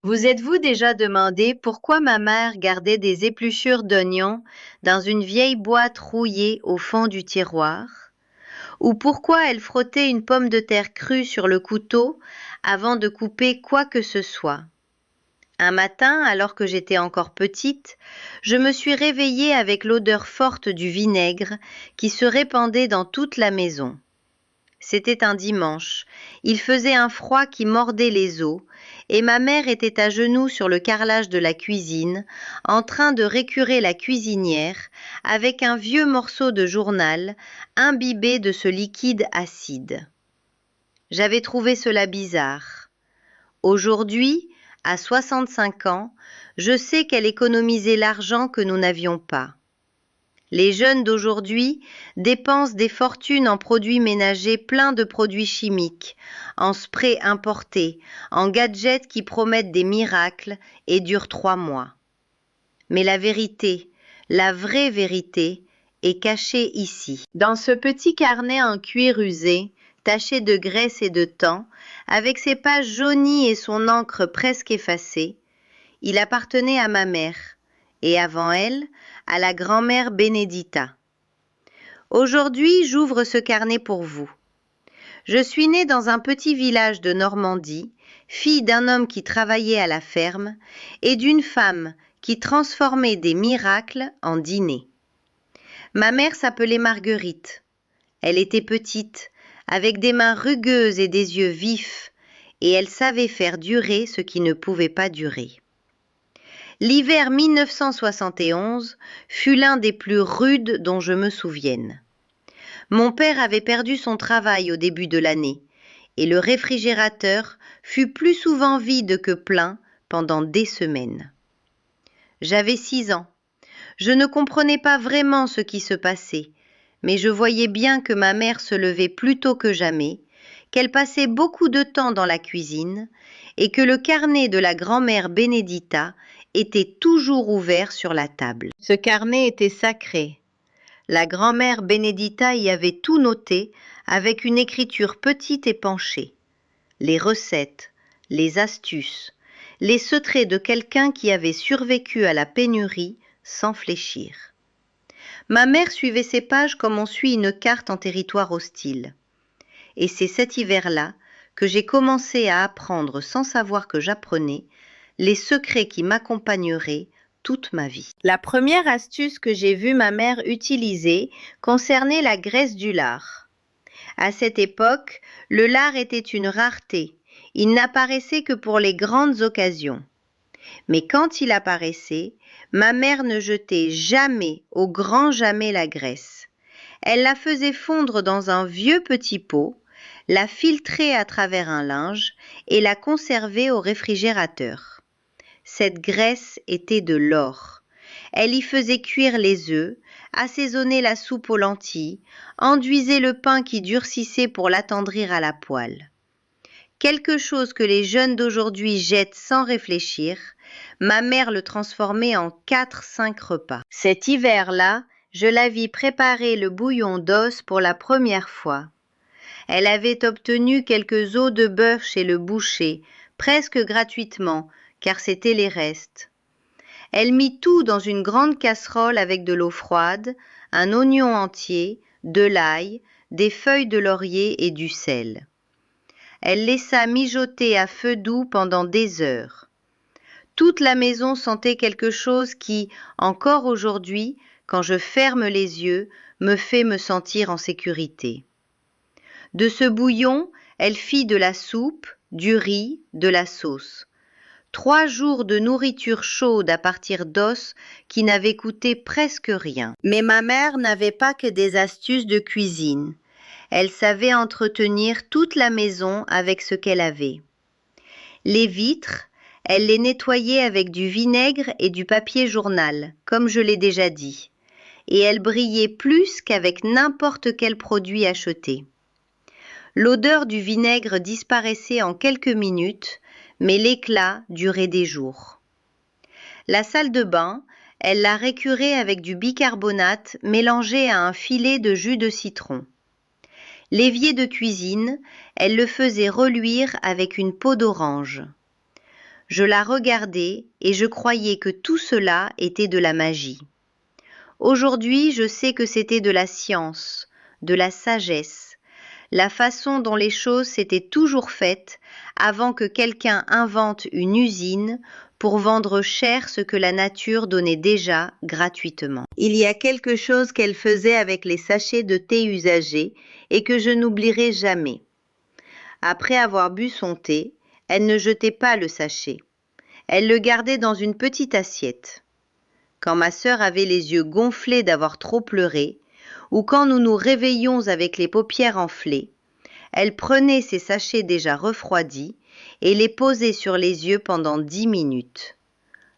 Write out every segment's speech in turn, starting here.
Vous êtes-vous déjà demandé pourquoi ma mère gardait des épluchures d'oignons dans une vieille boîte rouillée au fond du tiroir? Ou pourquoi elle frottait une pomme de terre crue sur le couteau avant de couper quoi que ce soit? Un matin, alors que j'étais encore petite, je me suis réveillée avec l'odeur forte du vinaigre qui se répandait dans toute la maison. C'était un dimanche. Il faisait un froid qui mordait les os, et ma mère était à genoux sur le carrelage de la cuisine, en train de récurer la cuisinière avec un vieux morceau de journal imbibé de ce liquide acide. J'avais trouvé cela bizarre. Aujourd'hui, à 65 ans, je sais qu'elle économisait l'argent que nous n'avions pas. Les jeunes d'aujourd'hui dépensent des fortunes en produits ménagers pleins de produits chimiques, en sprays importés, en gadgets qui promettent des miracles et durent 3 mois. Mais la vérité, la vraie vérité, est cachée ici. Dans ce petit carnet en cuir usé, taché de graisse et de temps, avec ses pages jaunies et son encre presque effacée, il appartenait à ma mère, et avant elle, à la grand-mère Benedita. Aujourd'hui, j'ouvre ce carnet pour vous. Je suis née dans un petit village de Normandie, fille d'un homme qui travaillait à la ferme et d'une femme qui transformait des miracles en dîners. Ma mère s'appelait Marguerite. Elle était petite, avec des mains rugueuses et des yeux vifs, et elle savait faire durer ce qui ne pouvait pas durer. L'hiver 1971 fut l'un des plus rudes dont je me souvienne. Mon père avait perdu son travail au début de l'année, et le réfrigérateur fut plus souvent vide que plein pendant des semaines. J'avais 6 ans. Je ne comprenais pas vraiment ce qui se passait, mais je voyais bien que ma mère se levait plus tôt que jamais, qu'elle passait beaucoup de temps dans la cuisine, et que le carnet de la grand-mère Benedita était toujours ouvert sur la table. Ce carnet était sacré. La grand-mère Benedita y avait tout noté avec une écriture petite et penchée. Les recettes, les astuces, les secrets de quelqu'un qui avait survécu à la pénurie sans fléchir. Ma mère suivait ces pages comme on suit une carte en territoire hostile. Et c'est cet hiver-là que j'ai commencé à apprendre sans savoir que j'apprenais les secrets qui m'accompagneraient toute ma vie. La première astuce que j'ai vue ma mère utiliser concernait la graisse du lard. À cette époque, le lard était une rareté. Il n'apparaissait que pour les grandes occasions. Mais quand il apparaissait, ma mère ne jetait jamais, au grand jamais, la graisse. Elle la faisait fondre dans un vieux petit pot, la filtrait à travers un linge et la conservait au réfrigérateur. Cette graisse était de l'or. Elle y faisait cuire les œufs, assaisonnait la soupe aux lentilles, enduisait le pain qui durcissait pour l'attendrir à la poêle. Quelque chose que les jeunes d'aujourd'hui jettent sans réfléchir, ma mère le transformait en 4-5 repas. Cet hiver-là, je la vis préparer le bouillon d'os pour la première fois. Elle avait obtenu quelques os de bœuf chez le boucher, presque gratuitement, car c'étaient les restes. Elle mit tout dans une grande casserole avec de l'eau froide, un oignon entier, de l'ail, des feuilles de laurier et du sel. Elle laissa mijoter à feu doux pendant des heures. Toute la maison sentait quelque chose qui, encore aujourd'hui, quand je ferme les yeux, me fait me sentir en sécurité. De ce bouillon, elle fit de la soupe, du riz, de la sauce. 3 jours de nourriture chaude à partir d'os qui n'avaient coûté presque rien. Mais ma mère n'avait pas que des astuces de cuisine. Elle savait entretenir toute la maison avec ce qu'elle avait. Les vitres, elle les nettoyait avec du vinaigre et du papier journal, comme je l'ai déjà dit. Et elles brillaient plus qu'avec n'importe quel produit acheté. L'odeur du vinaigre disparaissait en quelques minutes, mais l'éclat durait des jours. La salle de bain, elle la récurait avec du bicarbonate mélangé à un filet de jus de citron. L'évier de cuisine, elle le faisait reluire avec une peau d'orange. Je la regardais et je croyais que tout cela était de la magie. Aujourd'hui, je sais que c'était de la science, de la sagesse, la façon dont les choses s'étaient toujours faites avant que quelqu'un invente une usine pour vendre cher ce que la nature donnait déjà gratuitement. Il y a quelque chose qu'elle faisait avec les sachets de thé usagés et que je n'oublierai jamais. Après avoir bu son thé, elle ne jetait pas le sachet. Elle le gardait dans une petite assiette. Quand ma sœur avait les yeux gonflés d'avoir trop pleuré, ou quand nous nous réveillions avec les paupières enflées, elle prenait ces sachets déjà refroidis et les posait sur les yeux pendant 10 minutes.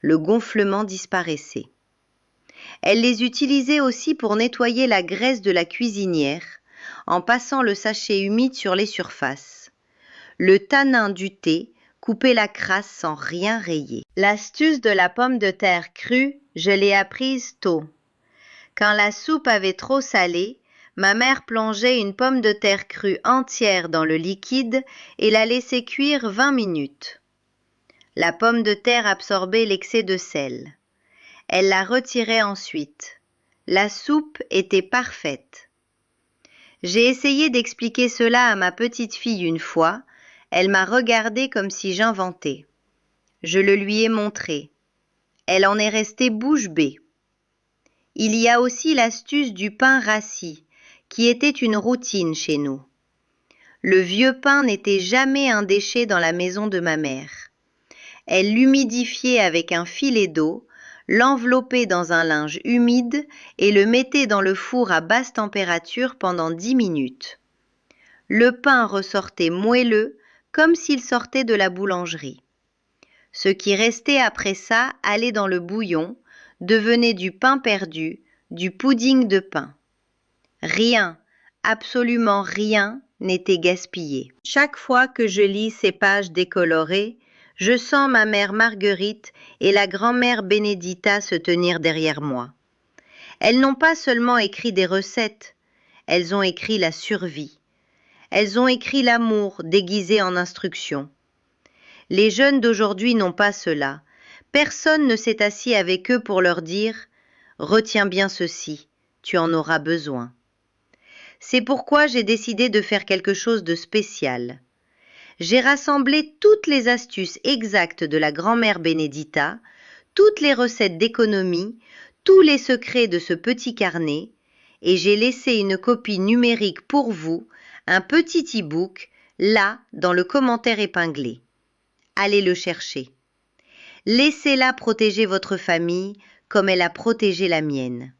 Le gonflement disparaissait. Elle les utilisait aussi pour nettoyer la graisse de la cuisinière, en passant le sachet humide sur les surfaces. Le tanin du thé coupait la crasse sans rien rayer. L'astuce de la pomme de terre crue, je l'ai apprise tôt. Quand la soupe avait trop salé, ma mère plongeait une pomme de terre crue entière dans le liquide et la laissait cuire 20 minutes. La pomme de terre absorbait l'excès de sel. Elle la retirait ensuite. La soupe était parfaite. J'ai essayé d'expliquer cela à ma petite fille une fois. Elle m'a regardé comme si j'inventais. Je le lui ai montré. Elle en est restée bouche bée. Il y a aussi l'astuce du pain rassis, qui était une routine chez nous. Le vieux pain n'était jamais un déchet dans la maison de ma mère. Elle l'humidifiait avec un filet d'eau, l'enveloppait dans un linge humide et le mettait dans le four à basse température pendant 10 minutes. Le pain ressortait moelleux, comme s'il sortait de la boulangerie. Ce qui restait après ça allait dans le bouillon, devenait du pain perdu, du pudding de pain. Rien, absolument rien, n'était gaspillé. Chaque fois que je lis ces pages décolorées, je sens ma mère Marguerite et la grand-mère Bénédita se tenir derrière moi. Elles n'ont pas seulement écrit des recettes, elles ont écrit la survie. Elles ont écrit l'amour déguisé en instruction. Les jeunes d'aujourd'hui n'ont pas cela. Personne ne s'est assis avec eux pour leur dire « Retiens bien ceci, tu en auras besoin ». C'est pourquoi j'ai décidé de faire quelque chose de spécial. J'ai rassemblé toutes les astuces exactes de la grand-mère Bénédita, toutes les recettes d'économie, tous les secrets de ce petit carnet, et j'ai laissé une copie numérique pour vous, un petit e-book, là, dans le commentaire épinglé. Allez le chercher. Laissez-la protéger votre famille comme elle a protégé la mienne.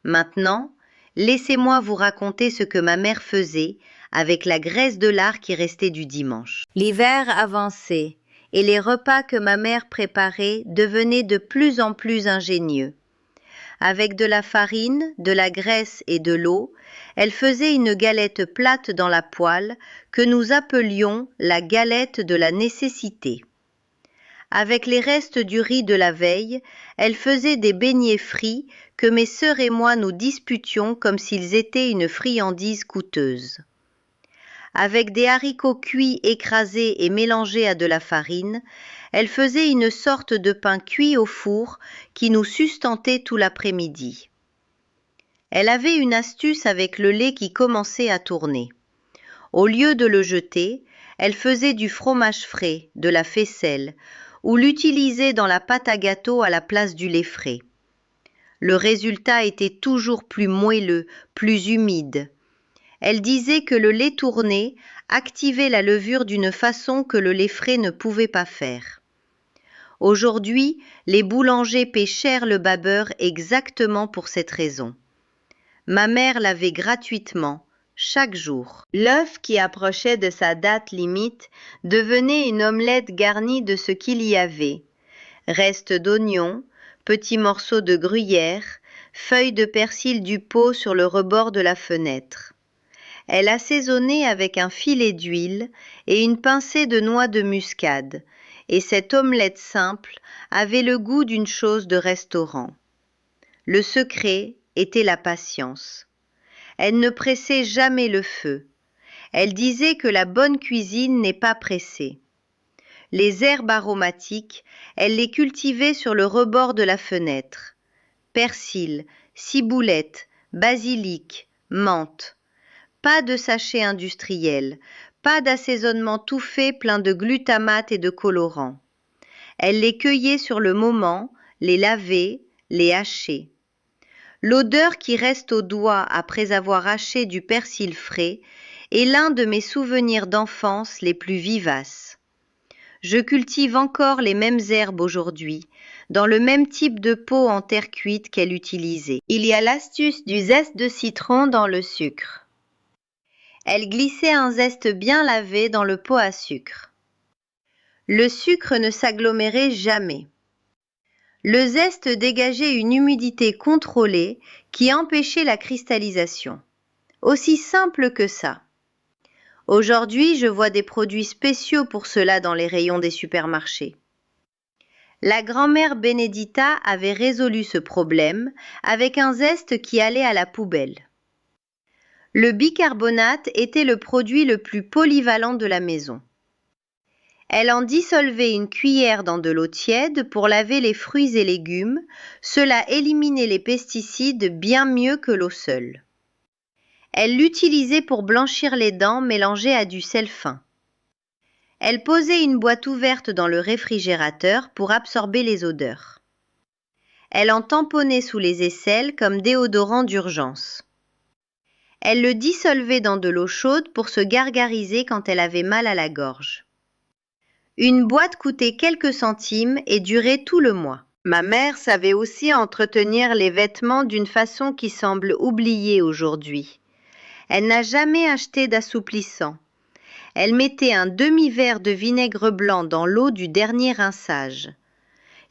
Maintenant, laissez-moi vous raconter ce que ma mère faisait avec la graisse de lard qui restait du dimanche. L'hiver avançait et les repas que ma mère préparait devenaient de plus en plus ingénieux. Avec de la farine, de la graisse et de l'eau, elle faisait une galette plate dans la poêle que nous appelions la galette de la nécessité. Avec les restes du riz de la veille, elle faisait des beignets frits que mes sœurs et moi nous disputions comme s'ils étaient une friandise coûteuse. Avec des haricots cuits écrasés et mélangés à de la farine, elle faisait une sorte de pain cuit au four qui nous sustentait tout l'après-midi. Elle avait une astuce avec le lait qui commençait à tourner. Au lieu de le jeter, elle faisait du fromage frais, de la faisselle, ou l'utilisait dans la pâte à gâteau à la place du lait frais. Le résultat était toujours plus moelleux, plus humide. Elle disait que le lait tourné activait la levure d'une façon que le lait frais ne pouvait pas faire. Aujourd'hui, les boulangers paient cher le bas beurre exactement pour cette raison. Ma mère l'avait gratuitement, chaque jour. L'œuf qui approchait de sa date limite devenait une omelette garnie de ce qu'il y avait. Restes d'oignons, petits morceaux de gruyère, feuilles de persil du pot sur le rebord de la fenêtre. Elle assaisonnait avec un filet d'huile et une pincée de noix de muscade, et cette omelette simple avait le goût d'une chose de restaurant. Le secret était la patience. Elle ne pressait jamais le feu. Elle disait que la bonne cuisine n'est pas pressée. Les herbes aromatiques, elle les cultivait sur le rebord de la fenêtre. Persil, ciboulette, basilic, menthe. Pas de sachet industriel, pas d'assaisonnement tout fait plein de glutamate et de colorants. Elle les cueillait sur le moment, les lavait, les hachait. L'odeur qui reste aux doigts après avoir haché du persil frais est l'un de mes souvenirs d'enfance les plus vivaces. Je cultive encore les mêmes herbes aujourd'hui, dans le même type de pot en terre cuite qu'elle utilisait. Il y a l'astuce du zeste de citron dans le sucre. Elle glissait un zeste bien lavé dans le pot à sucre. Le sucre ne s'agglomérait jamais. Le zeste dégageait une humidité contrôlée qui empêchait la cristallisation. Aussi simple que ça. Aujourd'hui, je vois des produits spéciaux pour cela dans les rayons des supermarchés. La grand-mère Benedita avait résolu ce problème avec un zeste qui allait à la poubelle. Le bicarbonate était le produit le plus polyvalent de la maison. Elle en dissolvait une cuillère dans de l'eau tiède pour laver les fruits et légumes, cela éliminait les pesticides bien mieux que l'eau seule. Elle l'utilisait pour blanchir les dents mélangées à du sel fin. Elle posait une boîte ouverte dans le réfrigérateur pour absorber les odeurs. Elle en tamponnait sous les aisselles comme déodorant d'urgence. Elle le dissolvait dans de l'eau chaude pour se gargariser quand elle avait mal à la gorge. Une boîte coûtait quelques centimes et durait tout le mois. Ma mère savait aussi entretenir les vêtements d'une façon qui semble oubliée aujourd'hui. Elle n'a jamais acheté d'assouplissant. Elle mettait un demi-verre de vinaigre blanc dans l'eau du dernier rinçage.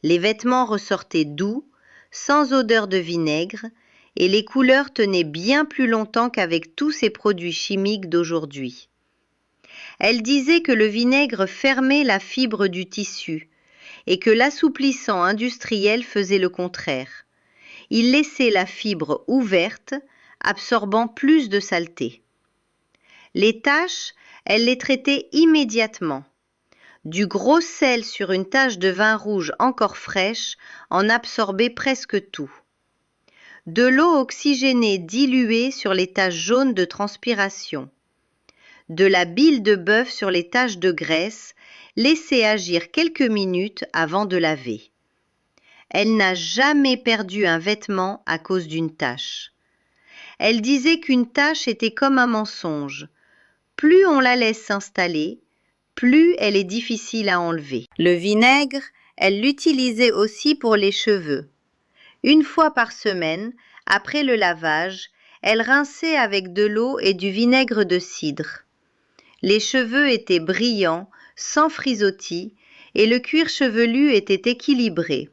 Les vêtements ressortaient doux, sans odeur de vinaigre, et les couleurs tenaient bien plus longtemps qu'avec tous ces produits chimiques d'aujourd'hui. Elle disait que le vinaigre fermait la fibre du tissu et que l'assouplissant industriel faisait le contraire. Il laissait la fibre ouverte, absorbant plus de saleté. Les taches, elle les traitait immédiatement. Du gros sel sur une tache de vin rouge encore fraîche en absorbait presque tout. De l'eau oxygénée diluée sur les taches jaunes de transpiration. De la bile de bœuf sur les taches de graisse, laissée agir quelques minutes avant de laver. Elle n'a jamais perdu un vêtement à cause d'une tache. Elle disait qu'une tache était comme un mensonge. Plus on la laisse s'installer, plus elle est difficile à enlever. Le vinaigre, elle l'utilisait aussi pour les cheveux. Une fois par semaine, après le lavage, elle rinçait avec de l'eau et du vinaigre de cidre. Les cheveux étaient brillants, sans frisottis, et le cuir chevelu était équilibré.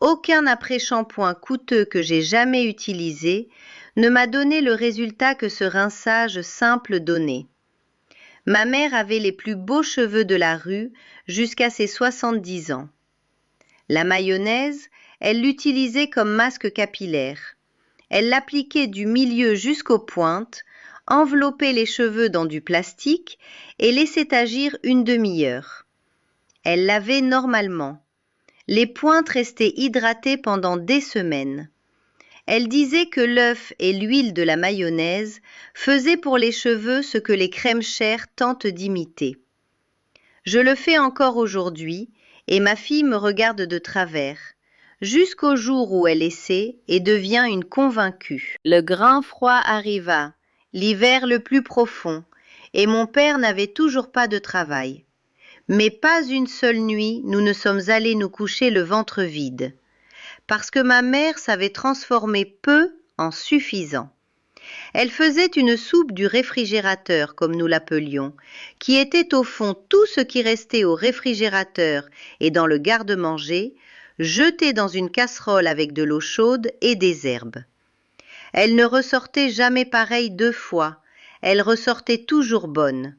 Aucun après-shampoing coûteux que j'ai jamais utilisé ne m'a donné le résultat que ce rinçage simple donnait. Ma mère avait les plus beaux cheveux de la rue jusqu'à ses 70 ans. La mayonnaise, elle l'utilisait comme masque capillaire. Elle l'appliquait du milieu jusqu'aux pointes, enveloppait les cheveux dans du plastique et laissait agir une demi-heure. Elle lavait normalement. Les pointes restaient hydratées pendant des semaines. Elle disait que l'œuf et l'huile de la mayonnaise faisaient pour les cheveux ce que les crèmes chères tentent d'imiter. Je le fais encore aujourd'hui et ma fille me regarde de travers, jusqu'au jour où elle essaie et devient une convaincue. Le grand froid arriva, l'hiver le plus profond, et mon père n'avait toujours pas de travail. Mais pas une seule nuit nous ne sommes allés nous coucher le ventre vide, parce que ma mère savait transformer peu en suffisant. Elle faisait une soupe du réfrigérateur, comme nous l'appelions, qui était au fond tout ce qui restait au réfrigérateur et dans le garde-manger, jeté dans une casserole avec de l'eau chaude et des herbes. Elle ne ressortait jamais pareille 2 fois, elle ressortait toujours bonne.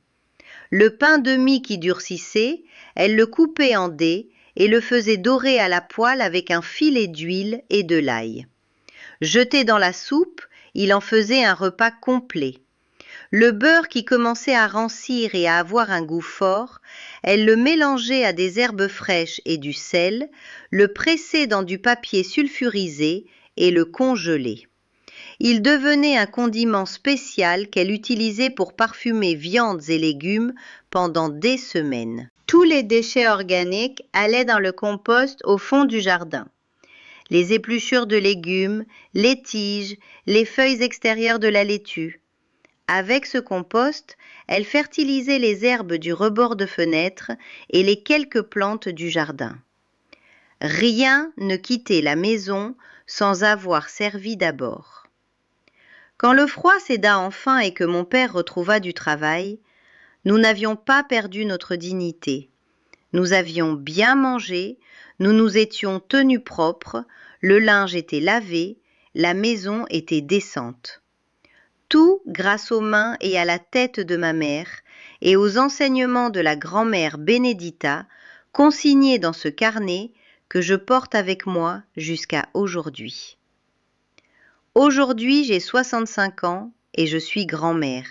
Le pain de mie qui durcissait, elle le coupait en dés et le faisait dorer à la poêle avec un filet d'huile et de l'ail. Jeté dans la soupe, il en faisait un repas complet. Le beurre qui commençait à rancir et à avoir un goût fort, Elle le mélangeait à des herbes fraîches et du sel, le pressait dans du papier sulfurisé et le congelait. Il devenait un condiment spécial qu'elle utilisait pour parfumer viandes et légumes pendant des semaines. Tous les déchets organiques allaient dans le compost au fond du jardin. Les épluchures de légumes, les tiges, les feuilles extérieures de la laitue. Avec ce compost, elle fertilisait les herbes du rebord de fenêtre et les quelques plantes du jardin. Rien ne quittait la maison sans avoir servi d'abord. Quand le froid céda enfin et que mon père retrouva du travail, nous n'avions pas perdu notre dignité. Nous avions bien mangé, nous nous étions tenus propres, le linge était lavé, la maison était décente. Tout grâce aux mains et à la tête de ma mère et aux enseignements de la grand-mère Benedita consignés dans ce carnet que je porte avec moi jusqu'à aujourd'hui. Aujourd'hui, j'ai 65 ans et je suis grand-mère.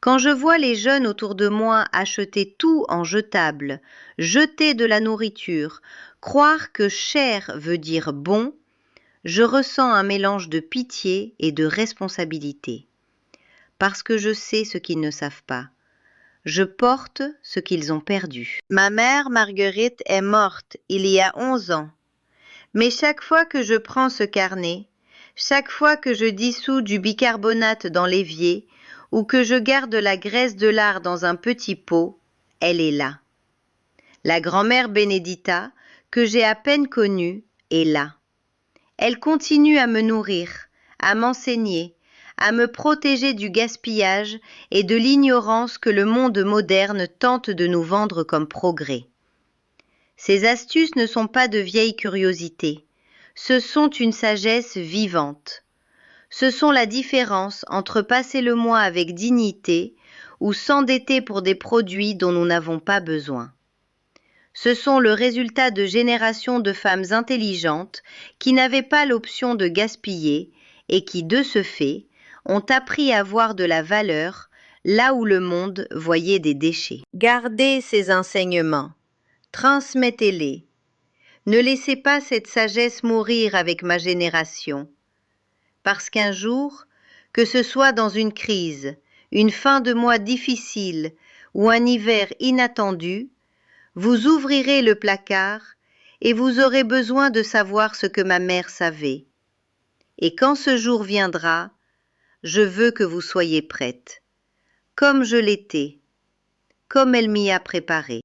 Quand je vois les jeunes autour de moi acheter tout en jetable, jeter de la nourriture, croire que cher veut dire bon, je ressens un mélange de pitié et de responsabilité. Parce que je sais ce qu'ils ne savent pas. Je porte ce qu'ils ont perdu. Ma mère, Marguerite, est morte il y a 11 ans. Mais chaque fois que je prends ce carnet, chaque fois que je dissous du bicarbonate dans l'évier ou que je garde la graisse de lard dans un petit pot, elle est là. La grand-mère Benedita, que j'ai à peine connue, est là. Elle continue à me nourrir, à m'enseigner, à me protéger du gaspillage et de l'ignorance que le monde moderne tente de nous vendre comme progrès. Ces astuces ne sont pas de vieilles curiosités, ce sont une sagesse vivante. Ce sont la différence entre passer le mois avec dignité ou s'endetter pour des produits dont nous n'avons pas besoin. Ce sont le résultat de générations de femmes intelligentes qui n'avaient pas l'option de gaspiller et qui, de ce fait, ont appris à voir de la valeur là où le monde voyait des déchets. Gardez ces enseignements, transmettez-les. Ne laissez pas cette sagesse mourir avec ma génération. Parce qu'un jour, que ce soit dans une crise, une fin de mois difficile ou un hiver inattendu, vous ouvrirez le placard et vous aurez besoin de savoir ce que ma mère savait. Et quand ce jour viendra, je veux que vous soyez prête, comme je l'étais, comme elle m'y a préparé.